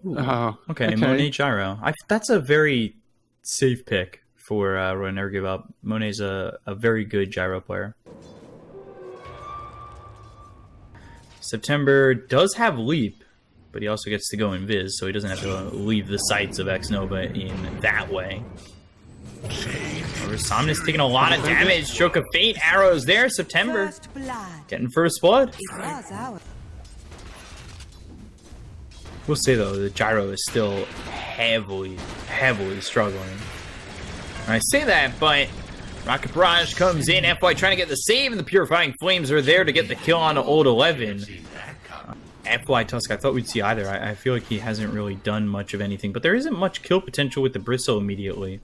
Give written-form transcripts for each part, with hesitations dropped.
Okay, Monet Gyro. That's a very safe pick for Roy Never Give Up. Monet's a very good gyro player. September does have Leap, but he also gets to go in Viz, so he doesn't have to leave the sights of X-Nova in that way. Somnus taking a lot of damage. Stroke of Fate, arrows there. September getting first blood. We'll say though, the gyro is still heavily struggling. I say that, but Rocket Barrage comes in. FY trying to get the save, and the Purifying Flames are there to get the kill on Old 11. FY Tusk, I thought we'd see either. I feel like he hasn't really done much of anything, but there isn't much kill potential with the Bristle immediately.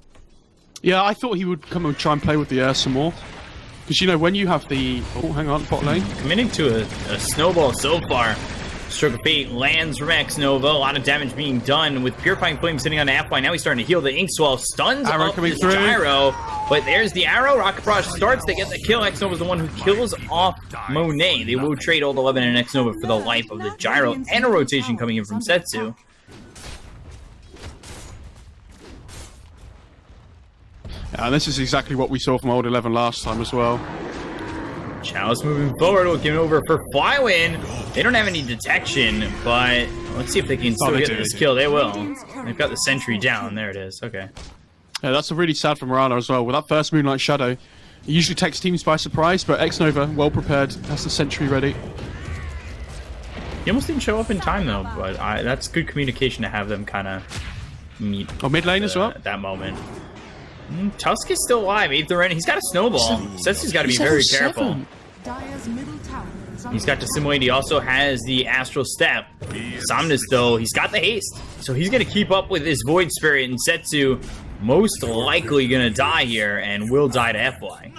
Yeah, I thought he would come and try and play with the air some more. Because, you know, when you have the... Oh, hang on, bot lane. Committing to a snowball so far. Stroke of Fate lands from X-Nova. A lot of damage being done with Purifying Flame sitting on FY. Now he's starting to heal the Inkswell. Stuns arrow up coming this through. gyro. But there's the arrow. Rocket Barrage starts. They get the kill. X-Nova's the one who kills off Monet. They will trade Old 11 and X-Nova for the life of the gyro. And a rotation coming in from Setsu. Yeah, and this is exactly what we saw from Old 11 last time as well. Chalice moving forward, looking over for Flywin. They don't have any detection, but let's see if they can still get this kill. They will. They've got the sentry down. There it is. Okay. Yeah, that's a really sad for MoFarah as well. With that first Moonlight Shadow, it usually takes teams by surprise, but X-Nova, well prepared, has the sentry ready. He almost didn't show up in time, though, but that's good communication to have them kind of meet. Oh, mid lane as well? At that moment. Tusk is still alive. He's got a snowball. Setsu's got to be very careful. He's got Dissimulate. He also has the Astral Step. Somnus, though, he's got the haste. So he's going to keep up with this Void Spirit, and Setsu most likely going to die here and will die to FY.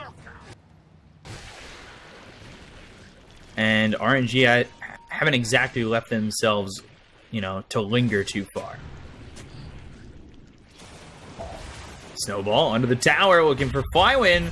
And RNG haven't exactly left themselves, you know, to linger too far. Snowball under the tower, looking for Flywin.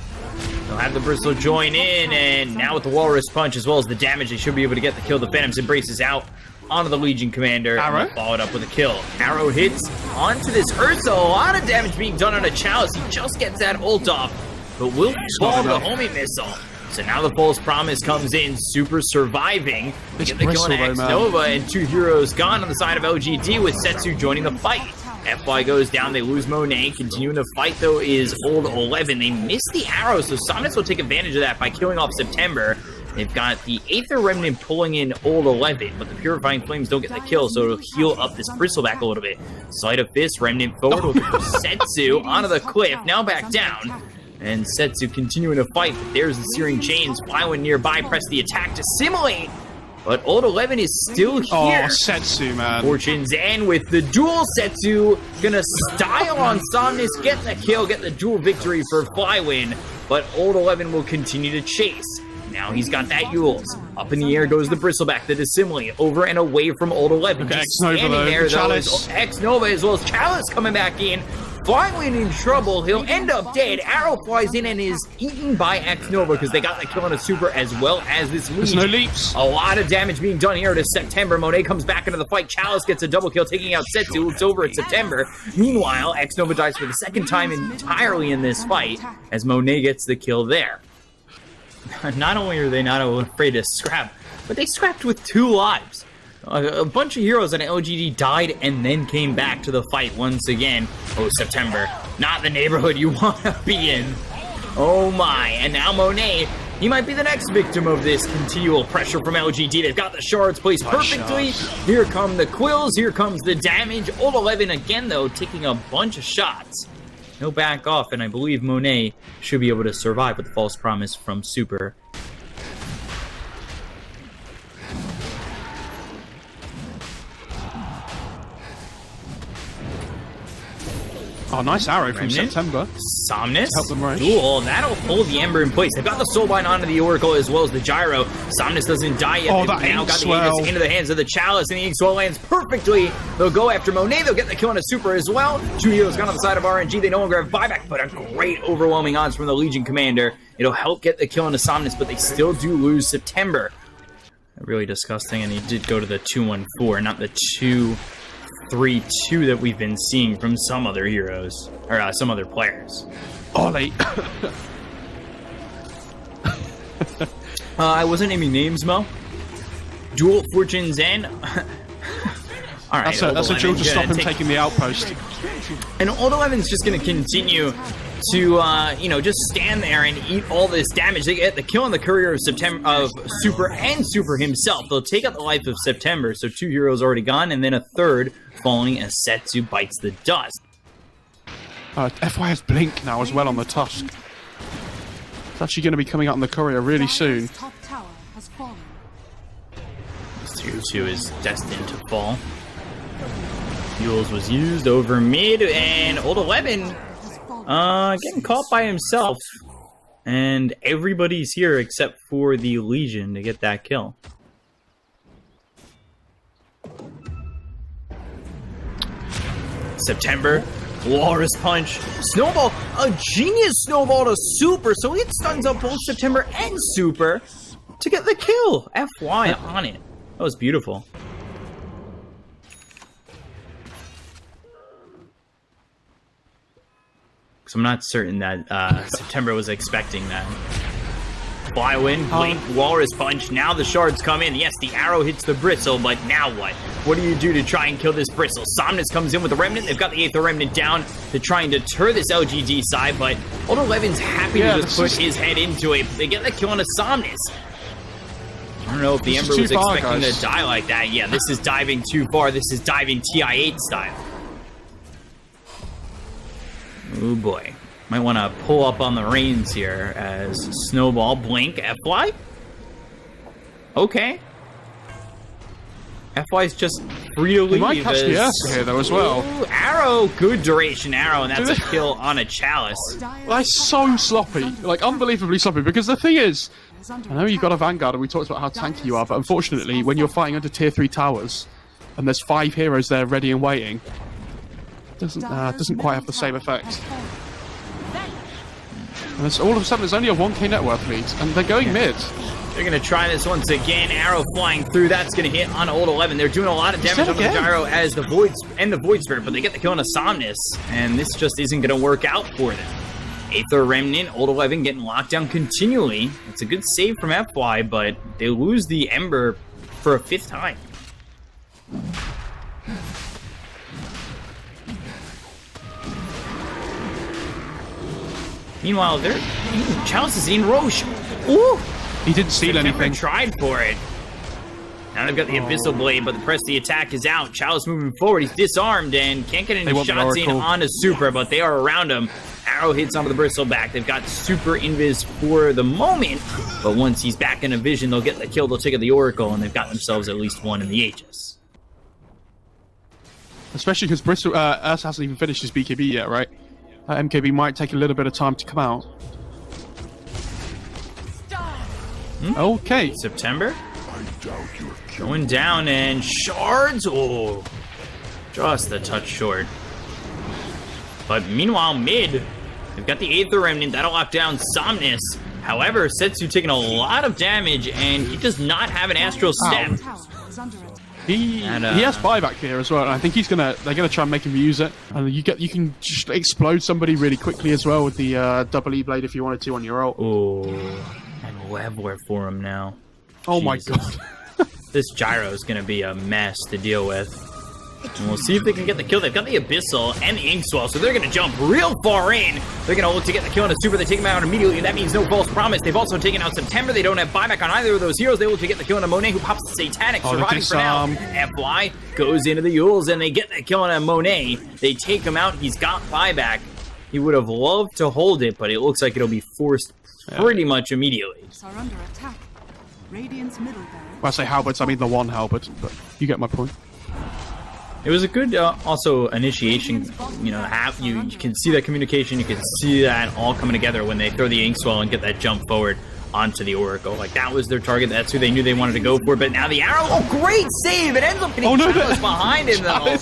They'll have the Bristle join in, and now with the Walrus Punch as well as the damage, they should be able to get the kill. The Phantom's Embrace is out onto the Legion Commander. Arrow followed up with a kill. Arrow hits onto this Ursa. A lot of damage being done on a Chalice. He just gets that ult off, but will fall the homing missile. So now the False Promise comes in, super surviving. They get the kill on X-Nova, and two heroes gone on the side of LGD with Setsu joining the fight. FY goes down, they lose Monet. Continuing to fight, though, is Old 11. They miss the arrow, so Somnus will take advantage of that by killing off September. They've got the Aether Remnant pulling in Old 11, but the Purifying Flames don't get the kill, so it'll heal up this Bristleback a little bit. Sleight of Fist, Remnant forward, looking for Setsu onto the cliff, now back down. And Setsu continuing to fight, but there's the Searing Chains. Flywin nearby, press the attack to simulate. But Old 11 is still here. Oh, Setsu, man. Fortune's End with the duel. Setsu gonna style on Somnus, get the kill, get the duel victory for Flywin. But Old 11 will continue to chase. Now he's got that Yules. Up in the air goes the Bristleback, the Dissimulate, over and away from Old 11. Okay, Just standing there, though, is X-Nova as well as Chalice coming back in. Flywin in trouble. He'll end up dead. Arrow flies in and is eaten by X-Nova because they got the kill on a super as well as this lead. There's no leaps. A lot of damage being done here to September. Monet comes back into the fight. Chalice gets a double kill, taking out Setsu. Looks over at September. Meanwhile, X-Nova dies for the second time entirely in this fight as Monet gets the kill there. Not only are they not afraid to scrap, but they scrapped with 2 lives. A bunch of heroes on LGD died and then came back to the fight once again. Oh, September. Not the neighborhood you want to be in. Oh my. And now Monet, he might be the next victim of this continual pressure from LGD. They've got the shards placed perfectly. Here come the quills. Here comes the damage. Old 11 again, though, taking a bunch of shots. He'll back off, and I believe Monet should be able to survive with the False Promise from Super. Oh, nice arrow from September. Somnus. Help them rush. Duel. That'll hold the Ember in place. They've got the Soulbind onto the Oracle as well as the Gyro. Somnus doesn't die yet. Oh, They've now got the Aegis into the hands of the Chalice, and the Inkswell lands perfectly. They'll go after Monet. They'll get the kill on a super as well. 2 heroes gone on the side of RNG. They no longer have buyback, but a great overwhelming odds from the Legion Commander. It'll help get the kill on a Somnus, but they still do lose September. Really disgusting, and he did go to the 2-1-4, not the 3-2 that we've been seeing from some other heroes, or some other players. Ollie. I wasn't naming names, Mo. Dual Fortunes and... All right, that's a drill to stop him taking the outpost. And Old 11's just going to continue to, you know, just stand there and eat all this damage. They get the kill on the Courier of September, of Super and Super himself. They'll take out the life of September, so 2 heroes already gone, and then a third falling as Setsu bites the dust. FY has Blink now as well on the Tusk. It's actually going to be coming out on the Courier really soon. 2-2 is destined to fall. Fuels was used over mid, and Old 11 getting caught by himself. And everybody's here except for the Legion to get that kill. September, Walrus Punch, Snowball, a genius Snowball to Super, so it stuns up both September and Super to get the kill. FY on it. That was beautiful. So I'm not certain that September was expecting that. Fly win, Blink, Walrus Punch. Now the shards come in. Yes, the arrow hits the Bristle, but now what? What do you do to try and kill this Bristle? Somnus comes in with the Remnant. They've got the Aether Remnant down to try and deter this LGD side, but Old 11's happy to just put his head into it. They get the kill on a Somnus. I don't know if the Ember was expecting to die like that. Yeah, this is diving too far. This is diving TI-8 style. Oh boy. Might want to pull up on the reins here as Snowball, Blink, FY. Okay. FY's just free to leave. He might catch the Ursa here though as well. Ooh, arrow, good duration arrow, and that's a kill on a Chalice. That's so sloppy, like unbelievably sloppy, because the thing is, I know you've got a Vanguard and we talked about how tanky you are, but unfortunately when you're fighting under tier 3 towers and there's 5 heroes there ready and waiting, doesn't quite have the same effect. And it's, all of a sudden there's only a 1k net worth lead, and they're going mid. They're going to try this once again. Arrow flying through. That's going to hit on Old 11. They're doing a lot of damage on the Gyro as the Void and the Void Spirit, but they get the kill on a Somnus, and this just isn't going to work out for them. Aether Remnant, Old 11 getting locked down continually. It's a good save from FY, but they lose the Ember for a 5th time. Meanwhile, Chalice is in Roche. Ooh! He didn't steal anything. Tried for it. Now they've got the Abyssal Blade, but the press the attack is out. Chalice moving forward. He's disarmed and can't get any shots in on a Super, but they are around him. Arrow hits onto the Bristle back. They've got Super Invis for the moment, but once he's back in a vision, they'll get the kill. They'll take out the Oracle, and they've got themselves at least one in the Aegis. Especially because Bristle Ursa hasn't even finished his BKB yet, right? MKB might take a little bit of time to come out. Okay. September going down, and shards. Oh, just a touch short. But meanwhile, mid, they've got the Aether Remnant that'll lock down Somnus. However, Setsu taking a lot of damage, and he does not have an Astral Step. He has buyback here as well, and I think they're gonna try and make him use it. And you can just explode somebody really quickly as well with the double E blade if you wanted to on your ult. Oh, and Leveler for him now. Oh my god. This Gyro is gonna be a mess to deal with. And we'll see if they can get the kill. They've got the Abyssal and the Inkswell, so they're going to jump real far in. They're going to look to get the kill on a Super. They take him out immediately, and that means no false promise. They've also taken out September. They don't have buyback on either of those heroes. They look to get the kill on a Monet, who pops the Satanic, surviving for now. FY goes into the Yules, and they get the kill on a Monet. They take him out. He's got buyback. He would have loved to hold it, but it looks like it'll be forced pretty much immediately. Are under attack. Radiant's middle barracks. When I say halberds, I mean the one halberd, but you get my point. It was a good, also, initiation, you know, you can see that communication, you can see that all coming together when they throw the Inkswell and get that jump forward onto the Oracle. Like, that was their target, that's who they knew they wanted to go for, but now the arrow, oh, great save! It ends up getting Chalice behind him, though.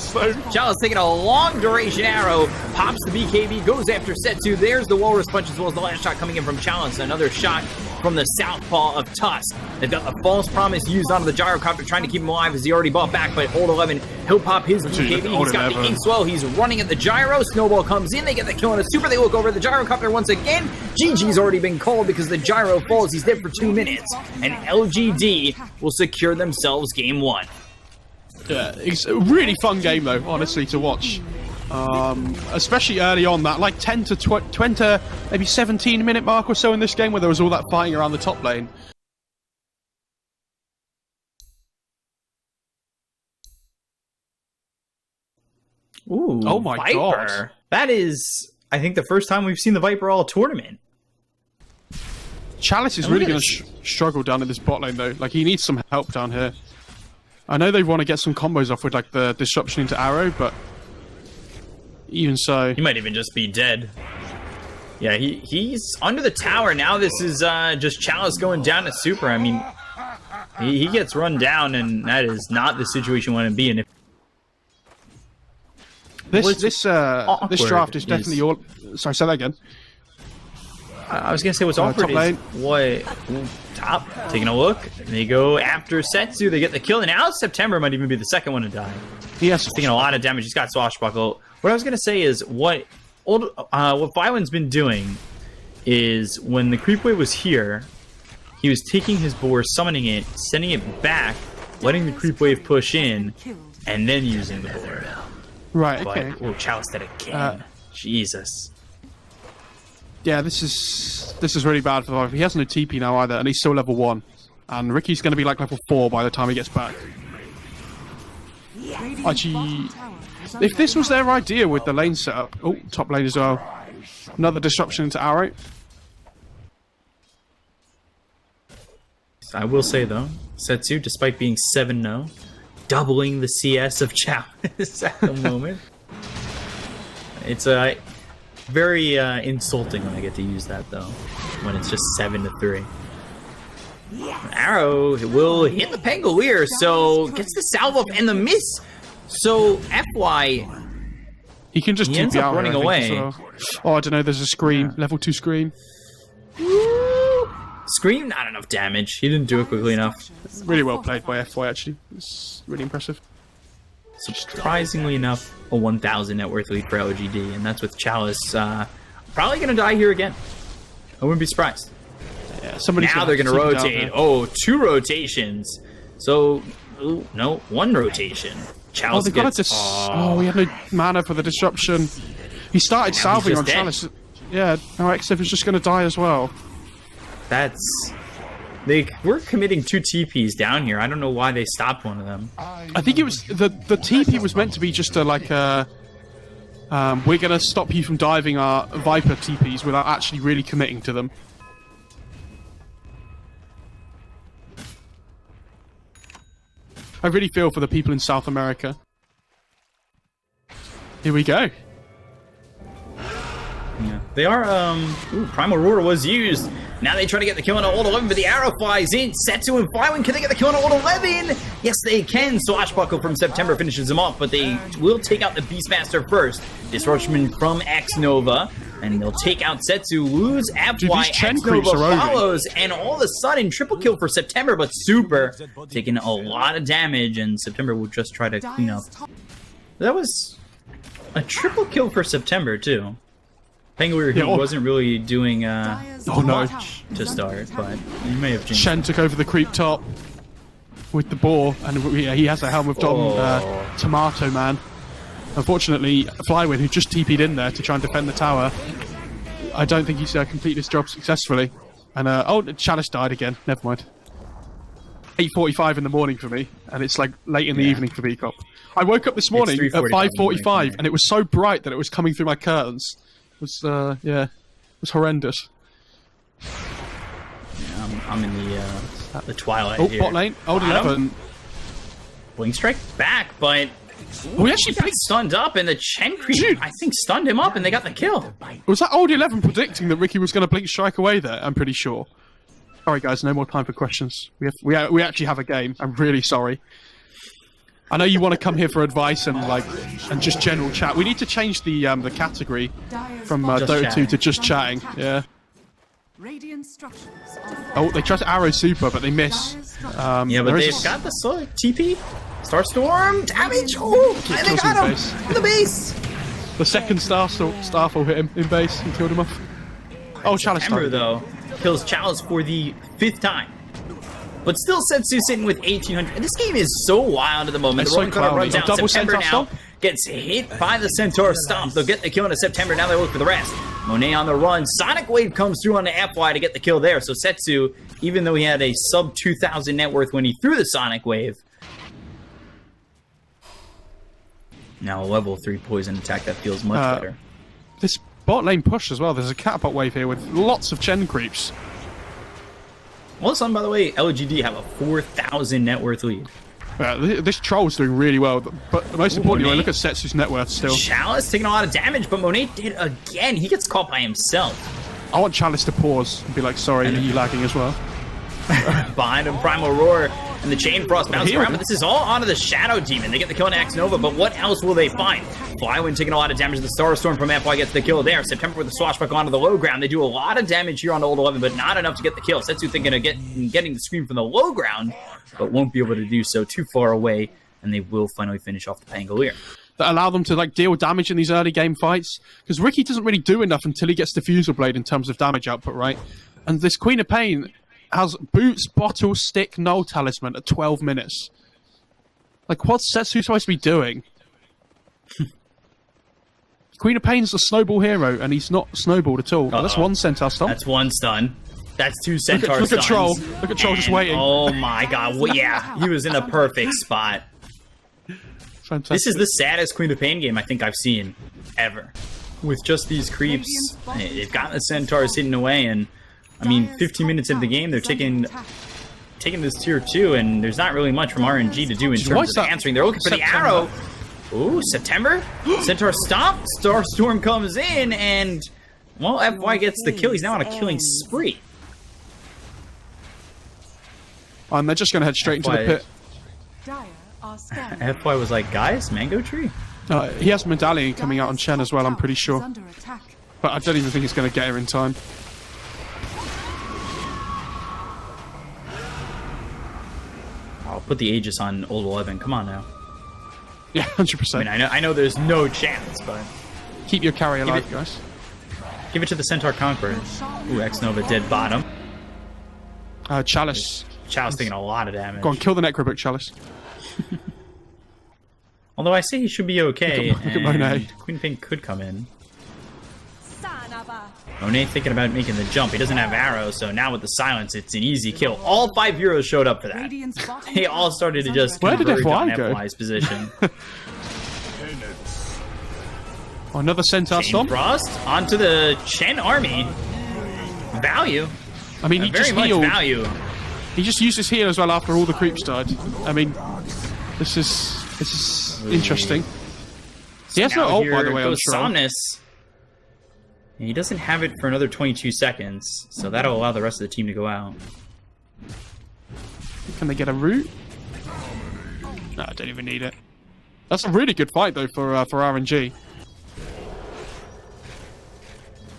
Chalice taking a long duration arrow, pops the BKB, goes after Setsu, there's the Walrus Punch as well as the last shot coming in from Chalice, another shot from the southpaw of Tusk. They've got the false promise used onto the gyrocopter, trying to keep him alive as he already bought back, but Old 11, he'll pop his BKB. He's got the ink swell, he's running at the gyro. Snowball comes in, they get the kill on a super, they look over at the gyrocopter once again. GG's already been called because the gyro falls, he's dead for 2 minutes, and LGD will secure themselves game 1. Yeah, it's a really fun game though, honestly, to watch. Especially early on, that like 10 to 20, maybe 17-minute mark or so in this game where there was all that fighting around the top lane. Ooh, oh my Viper. God. That is, I think, the first time we've seen the Viper all tournament. Chalice is really going to struggle down in this bot lane though. Like, he needs some help down here. I know they want to get some combos off with like the disruption into arrow, but even so, he might even just be dead. Yeah, he's under the tower now. This is just Chalice going down to super. I mean, he gets run down, and that is not the situation you want to be in. This draft is definitely all. Sorry, say that again. I was gonna say what's awkward is what top taking a look. They go after Setsu. They get the kill, and now September might even be the second one to die. Yes, he's taking a lot of damage. He's got Swashbuckle. What I was gonna say is what Violent's been doing is when the creep wave was here, he was taking his boar, summoning it, sending it back, letting the creep wave push in, and then using the boar. Right. Okay. Oh, Chalice did it again. Jesus. Yeah, this is really bad for the Viper. He has no TP now either, and he's still level 1. And Ricky's going to be like level 4 by the time he gets back. Actually, if this was their idea with the lane setup... Oh, top lane as well. Another disruption into arrow. I will say, though, Setsu, despite being 7-0, doubling the CS of Chalice at the moment. It's a... very insulting when I get to use that, though, when it's just 7-3. Arrow will hit the Pangolier, so gets the salve up and the miss. So FY, he can just ends up running away. Well. Oh, I don't know. There's a scream, level 2 scream. Scream, not enough damage. He didn't do it quickly enough. Really well played by FY. Actually, it's really impressive. Surprisingly enough, a 1,000 net worth lead for LGD, and that's with Chalice probably going to die here again. I wouldn't be surprised. Yeah, now they're going to rotate. Oh, 2 rotations. So, ooh, no, 1 rotation. Chalice gets... he had no mana for the disruption. He started salving on Chalice. Yeah, now Xev is just going to die as well. That's... We're committing 2 TPs down here. I don't know why they stopped one of them. I think it was... The TP was meant to be just like a... we're going to stop you from diving our Viper TPs without actually really committing to them. I really feel for the people in South America. Here we go. Yeah. They are, Primal Roar was used. Now they try to get the kill on Old 11, but the arrow flies in. Setsu and Flywin, can they get the kill on Old 11? Yes, they can. Swashbuckle from September finishes him off, but they will take out the Beastmaster first. Disruption from X-Nova, and they'll take out Setsu, lose FY, X-Nova follows, and all of a sudden, triple kill for September, but Super taking a lot of damage, and September will just try to clean up. That was a triple kill for September, too. Pangolier, he wasn't really doing much to start, but he may have changed. Shen took over the creep top with the boar, and he has a helm of Tomato Man. Unfortunately, Flywin, who just TP'd in there to try and defend the tower, I don't think he's completed his job successfully. And Chalice died again. Never mind. 8:45 in the morning for me, and it's like late in the evening for Bkop. I woke up this morning at 5:45, and it was so bright that it was coming through my curtains. It was horrendous. Yeah, I'm in the twilight here. Bot lane, Old 11. Blink Strike back, but we actually got stunned up, and the Chen creep, I think, stunned him up, and they got the kill. Was that Old 11 predicting that Ricky was going to Blink Strike away there? I'm pretty sure. Sorry guys, no more time for questions. We actually have a game. I'm really sorry. I know you want to come here for advice and just general chat. We need to change the category from Dota 2 to just chatting. Yeah. Radiant structures are Oh, they tried to arrow super, but they miss. Yeah, but there they've is a- got the TP. Starstorm damage. Oh, and they kills got him him base. in the base. the second Starfall hit him in base and killed him off. Oh, Chalice September, died. though, kills Chalice for the 5th time. But still, Setsu sitting with 1,800. And this game is so wild at the moment. It's The so rolling cutter cloudy. runs down. Double September Centaur now stomp. gets hit by the Centaur Stomp. They'll get the kill into September. Now they look for the rest. Monet on the run. Sonic Wave comes through on the FY to get the kill there. So Setsu, even though he had a sub 2,000 net worth when he threw the Sonic Wave, now a level 3 poison attack that feels much better. This bot lane push as well. There's a catapult wave here with lots of Chen creeps. All of a sudden, by the way, LGD have a 4,000 net worth lead. This troll's doing really well, but most importantly, Monet. look at Setsu's net worth still. Chalice taking a lot of damage, but Monet did again. He gets caught by himself. I want Chalice to pause and be like, sorry, are you lagging as well? Behind him, Primal Roar and the Chain Frost bounce Here. around, but this is all onto the Shadow Demon. They get the kill on Axe Nova, but what else will they find? Flywind taking a lot of damage. The Starstorm from FY gets the kill there. September with the Swashbuckle onto the low ground. They do a lot of damage here on the old 11, but not enough to get the kill. Setsu thinking of getting the scream from the low ground, but won't be able to do so, too far away, and they will finally finish off the Pangolier. That allow them to like deal damage in these early game fights, because Ricky doesn't really do enough until he gets the Fusel Blade in terms of damage output, right? And this Queen of Pain has Boots, Bottle, Stick, Null Talisman at 12 minutes. Like, what's Setsu supposed to be doing? Queen of Pain's a snowball hero, and he's not snowballed at all. That's one Centaur Stomp. That's one stun. That's two Centaur Look at Troll. stuns. Look at Troll just And, waiting. Oh my god. Well, yeah, he was in a perfect spot. Fantastic. This is the saddest Queen of Pain game I think I've seen ever. With just these creeps, they've got the Centaurs hidden away, and I mean, 15 minutes into the game, they're taking this tier 2, and there's not really much from RNG to do in terms of answering. They're looking for the arrow. Ooh, September? Centaur Stomp. Starstorm comes in, and, well, FY gets the kill. He's now on a killing spree. And they're just going to head straight into the pit. dire are scanning. FY was like, guys, Mango Tree? He has Medallion coming out on Chen as well, I'm pretty sure. Under attack. But I don't even think he's going to get her in time. I'll put the Aegis on Old 11. Come on now. Yeah, 100%. I mean, I know there's no chance, but Keep your carry alive, it- guys. give it to the Centaur Conqueror. Ooh, X-Nova dead bottom. Chalice. Chow's taking a lot of damage. Go on, kill the Necrobook, Chalice. Although I say he should be okay. Look at Monet. and Queen Pink could come in. Monet thinking about making the jump. He doesn't have arrows, so now with the silence, it's an easy kill. All 5 heroes showed up for that. Radiant's bottom They tower all started to is just Where did converge on FY go? FY's position. Oh, another Centaur Chain Stomp. Frost onto the Chen army. Value. I mean, he Very just much healed. value. He just used his heal as well after all the creeps died. I mean, this is interesting. He has no Now ult, by here the way, on goes Troll. Somnus. He doesn't have it for another 22 seconds, so that'll allow the rest of the team to go out. Can they get a root? No, I don't even need it. That's a really good fight, though, for RNG.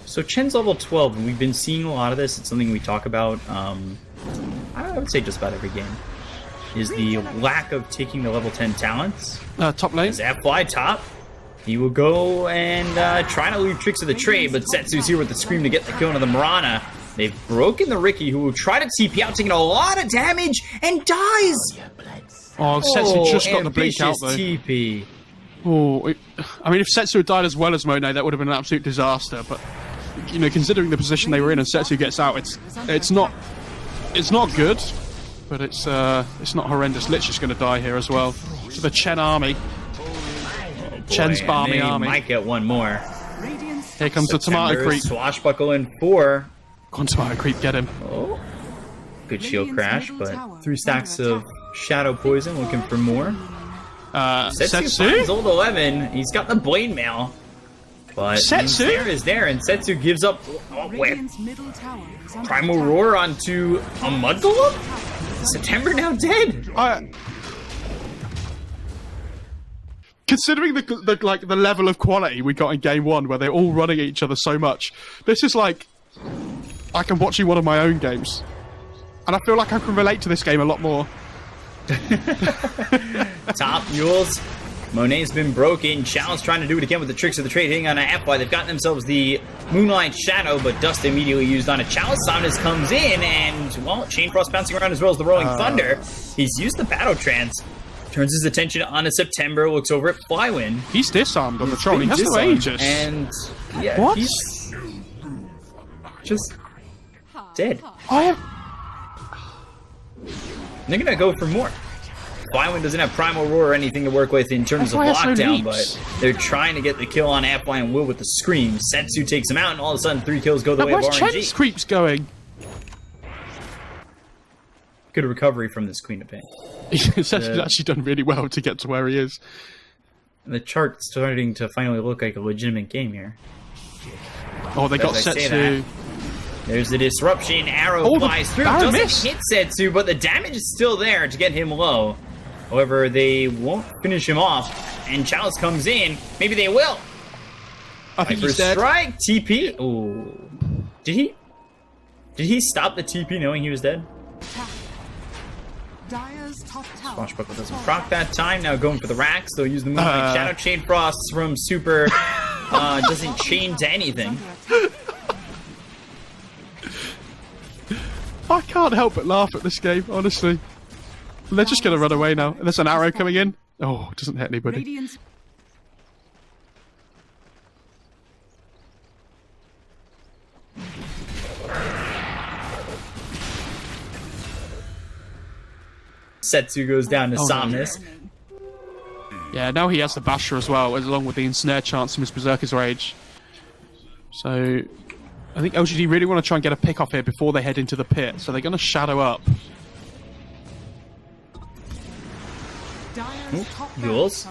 So Chen's level 12, and we've been seeing a lot of this. It's something we talk about, I would say just about every game, is the lack of taking the level 10 talents. Top lane. As FY top, he will go and try to leave Tricks of the Trade, but Setsu's here with the Scream to get the kill into the Mirana. They've broken the Ricky, who will try to TP out, taking a lot of damage, and dies! Oh, Setsu just got the blink out, ambitious though. TP. Oh, I mean, if Setsu had died as well as Monet, that would have been an absolute disaster. But you know, considering the position they were in, and Setsu gets out, it's not good, but it's not horrendous. Lich's just going to die here as well. To the Chen army, Chen's Boy, barmy and they army. might get one more. Radiant's Here comes the tomato September, creep. Swashbuckle in 4. Go on, tomato creep, get him. Oh, good shield crash, but 3 stacks of Shadow Poison, looking for more. Setsu finds Setsu. old 11. He's got the Blade Mail. But Setsu? there is there, and Setsu gives up. Oh, wait. Radiant's middle tower is under Primal attack. Roar onto a Mud Golem? September now dead. Considering the level of quality we got in game 1, where they're all running at each other so much, this is like like I'm watching one of my own games. And I feel like I can relate to this game a lot more. Top mules. Monet's been broken. Chalice trying to do it again with the tricks of the trade, hitting on an FY. They've gotten themselves the Moonlight Shadow, but Dust immediately used on a Chalice. Somnus comes in, and, well, Chain Frost bouncing around as well as the Rolling Thunder. He's used the Battle Trance. Turns his attention on a September, looks over at Flywind. He's disarmed on the troll. He has no Aegis. And, yeah, what? He's just dead. They're gonna go for more. Flywind doesn't have Primal Roar or anything to work with in terms of lockdown, but they're trying to get the kill on FY and Will with the Scream. Setsu takes him out, and all of a sudden 3 kills go the way of RNG. Where's Chen's creeps going? Good recovery from this Queen of Pain. He's actually done really well to get to where he is. The chart's starting to finally look like a legitimate game here. Oh, they got Setsu. There's the disruption. Arrow flies through. Doesn't hit Setsu, but the damage is still there to get him low. However, they won't finish him off, and Chalice comes in. Maybe they will. I think he's dead. Strike, TP. Ooh. Did he stop the TP knowing he was dead? Swashbuckle doesn't proc that time. Now going for the racks. They'll use the Moonlight Shadow. Chain Frost from Super doesn't chain to anything. I can't help but laugh at this game, honestly. They're just going to run away now. There's an arrow coming in. Oh, it doesn't hit anybody. Setsu goes down to Somnus. Yeah, now he has the Basher as well, along with the Ensnare chance from his Berserker's Rage. So, I think LGD really want to try and get a pick off here before they head into the pit, so they're going to shadow up. Yules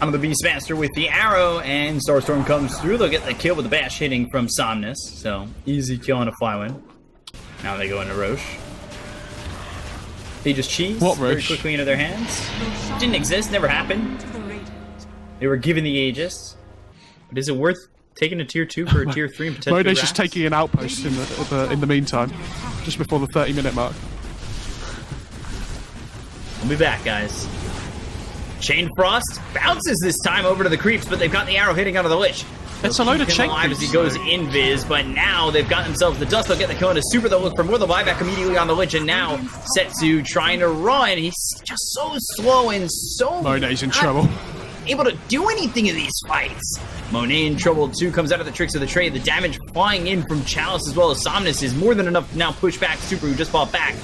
onto the Beastmaster with the arrow, and Starstorm comes through. They'll get the kill with the bash hitting from Somnus, so easy kill on a Flywind. Now they go into Roche. They just cheese very quickly into their hands. Didn't exist, never happened. They were given the Aegis. But is it worth taking a tier 2 for a tier 3 and potentially Mode's just taking an outpost in the meantime, just before the 30-minute mark. We'll be back, guys. Chain Frost bounces this time over to the creeps, but they've got the arrow hitting onto the Lich. It's a load of chain alive as he goes invis, but now they've got themselves the Dust. They'll get the kill into Super. They'll look for more. They'll buyback immediately on the Lich, and now Setsu trying to run. He's just so slow and so Monet's in trouble. Able to do anything in these fights. Monet in trouble too, comes out of the tricks of the trade. The damage flying in from Chalice as well as Somnus is more than enough to now push back Super, who just fought back.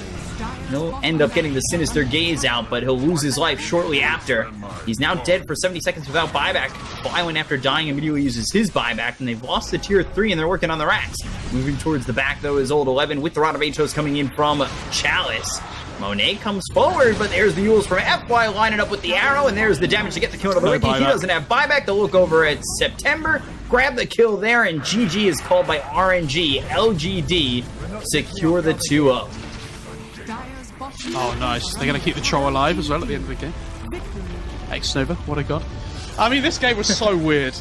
He'll end up getting the Sinister Gaze out, but he'll lose his life shortly after. He's now dead for 70 seconds without buyback. Flywind, after dying, immediately uses his buyback, and they've lost the tier 3, and they're working on the racks. Moving towards the back, though, is Old 11 with the Rod of Atos coming in from Chalice. Monet comes forward, but there's the Yules from FY lining up with the arrow, and there's the damage to get the kill into the Ricky. He doesn't have buyback. They'll look over at September, grab the kill there, and GG is called by RNG. LGD secure the 2-0. Oh, nice. They're going to keep the troll alive as well at the end of the game. X-Nova, what a god. I mean, this game was so weird.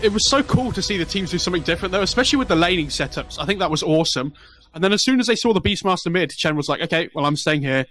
It was so cool to see the teams do something different, though, especially with the laning setups. I think that was awesome. And then as soon as they saw the Beastmaster mid, Chen was like, okay, well, I'm staying here.